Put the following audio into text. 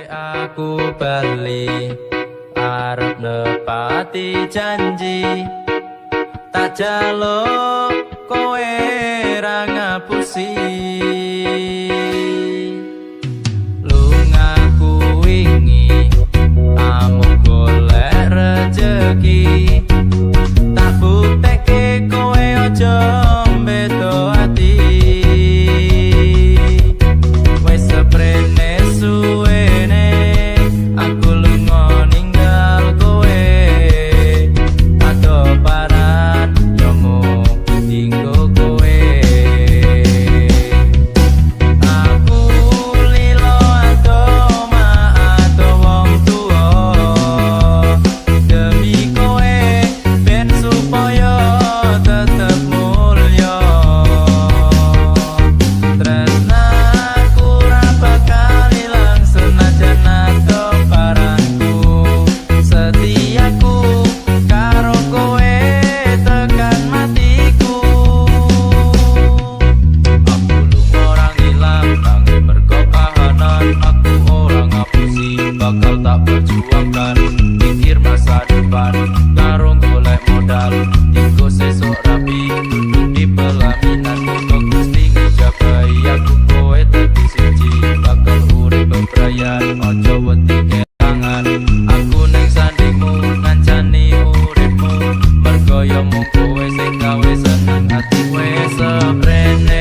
Aku bali arep nepati janji, tak jaluk kowe ra ngapusi. Lungaku wingi amuk golek rejeki, tak buktekke kowe aja mbedo ati. Wes seprene suwene aku lunga ninggal kowe, ado paran yo mung dinggo kowe. Aku lilo ado ado wong tuwa demi kowe ben supaya tetep mulya. Tresnaku ra bakal ilang senajan ado paranku, setiaku karo kowe tekan matiku. Aku lunga ora ngilang nanging mergo kahanan, aku ora ngapusi, bakal tak perjuangkan pikir masa depan karo golek modal dinggo sesuk rapi di pelaminan. Muga Gusti ngijabahi aku kowe dadi siji, bakal urip bebrayan aja wedi kelangan. Aku ning sandingmu ngancani uripmu, mergo yo mung kowe sing gawe seneng ati. Wes seprene